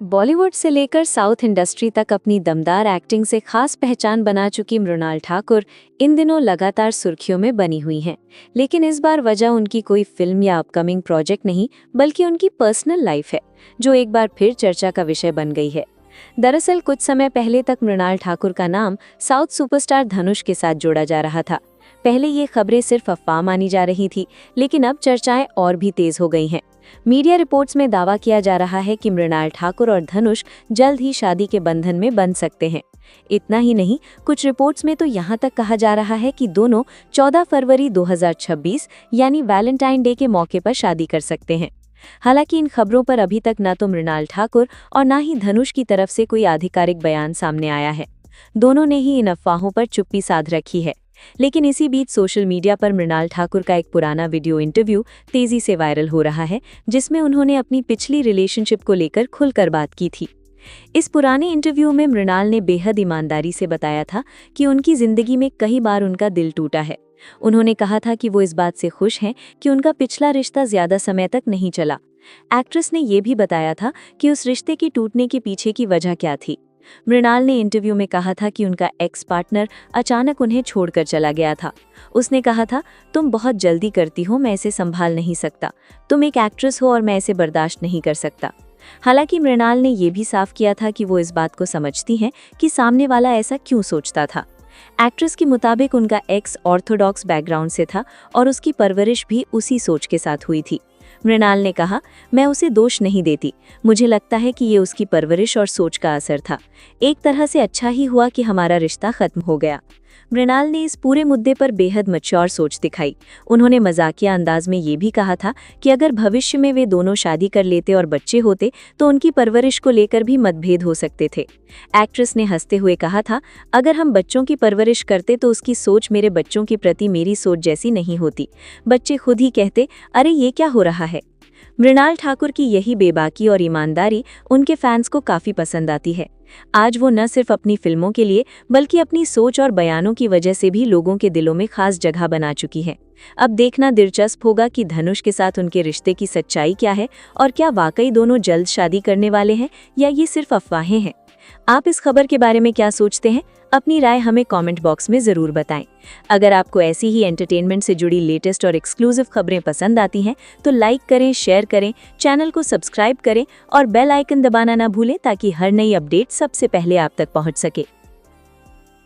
बॉलीवुड से लेकर south industry तक अपनी दमदार एक्टिंग से खास पहचान बना चुकी मृणाल ठाकुर इन दिनों लगातार सुर्खियों में बनी हुई हैं। लेकिन इस बार वजह उनकी कोई फिल्म या अपकमिंग प्रोजेक्ट नहीं, बल्कि उनकी पर्सनल लाइफ है, जो एक बार फिर चर्चा का विषय बन गई है। दरअसल कुछ समय पहले तक मृणाल ठाकुर का नाम साउथ सुपरस्टार धनुष के साथ जोड़ा जा रहा था। पहले ये खबरें सिर्फ अफवाह मानी जा रही थी, लेकिन अब चर्चाएं और भी तेज हो गई हैं। मीडिया रिपोर्ट्स में दावा किया जा रहा है कि मृणाल ठाकुर और धनुष जल्द ही शादी के बंधन में बंध सकते हैं। इतना ही नहीं, कुछ रिपोर्ट्स में तो यहाँ तक कहा जा रहा है कि दोनों 14 फरवरी 2026 यानी वैलेंटाइन डे के मौके पर शादी कर सकते हैं। हालांकि इन खबरों पर अभी तक न तो मृणाल ठाकुर और न ही धनुष की तरफ से कोई आधिकारिक बयान सामने आया है। दोनों ने ही इन अफवाहों पर चुप्पी साध रखी है। लेकिन इसी बीच सोशल मीडिया पर मृणाल ठाकुर का एक पुराना वीडियो इंटरव्यू तेजी से वायरल हो रहा है, जिसमें उन्होंने अपनी पिछली रिलेशनशिप को लेकर खुलकर बात की थी। इस पुराने इंटरव्यू में मृणाल ने बेहद ईमानदारी से बताया था कि उनकी जिंदगी में कई बार उनका दिल टूटा है। उन्होंने कहा था कि वो इस बात से खुश हैं कि उनका पिछला रिश्ता ज्यादा समय तक नहीं चला। एक्ट्रेस ने ये भी बताया था कि उस रिश्ते के टूटने के पीछे की वजह क्या थी। मृणाल ने इंटरव्यू में कहा था कि उनका एक्स पार्टनर अचानक उन्हें छोड़कर चला गया था। उसने कहा था, तुम बहुत जल्दी करती हो, मैं इसे संभाल नहीं सकता। तुम एक एक्ट्रेस हो और मैं इसे बर्दाश्त नहीं कर सकता। हालांकि मृणाल ने यह भी साफ किया था कि वो इस बात को समझती हैं कि सामने वाला ऐसा क्यों सोचता था। एक्ट्रेस के मुताबिक उनका एक्स ऑर्थोडॉक्स बैकग्राउंड से था और उसकी परवरिश भी उसी सोच के साथ हुई थी। मृणाल ने कहा, मैं उसे दोष नहीं देती, मुझे लगता है कि ये उसकी परवरिश और सोच का असर था। एक तरह से अच्छा ही हुआ कि हमारा रिश्ता खत्म हो गया। मृणाल ने इस पूरे मुद्दे पर बेहद मैच्योर सोच दिखाई। उन्होंने मजाकिया अंदाज में ये भी कहा था कि अगर भविष्य में वे दोनों शादी कर लेते और बच्चे होते तो उनकी परवरिश को लेकर भी मतभेद हो सकते थे। एक्ट्रेस ने हंसते हुए कहा था, अगर हम बच्चों की परवरिश करते तो उसकी सोच मेरे बच्चों के प्रति मेरी सोच जैसी नहीं होती। बच्चे खुद ही कहते, अरे ये क्या हो रहा है। मृणाल ठाकुर की यही बेबाकी और ईमानदारी उनके फैंस को काफी पसंद आती है। आज वो न सिर्फ अपनी फिल्मों के लिए बल्कि अपनी सोच और बयानों की वजह से भी लोगों के दिलों में खास जगह बना चुकी है। अब देखना दिलचस्प होगा कि धनुष के साथ उनके रिश्ते की सच्चाई क्या है और क्या वाकई दोनों जल्द शादी करने वाले हैं या ये सिर्फ अफवाहें हैं। आप इस खबर के बारे में क्या सोचते हैं? अपनी राय हमें कमेंट बॉक्स में ज़रूर बताएं। अगर आपको ऐसी ही एंटरटेनमेंट से जुड़ी लेटेस्ट और एक्सक्लूसिव खबरें पसंद आती हैं तो लाइक करें, शेयर करें, चैनल को सब्सक्राइब करें और बेल आइकन दबाना ना भूलें ताकि हर नई अपडेट सबसे पहले आप तक पहुंच सके।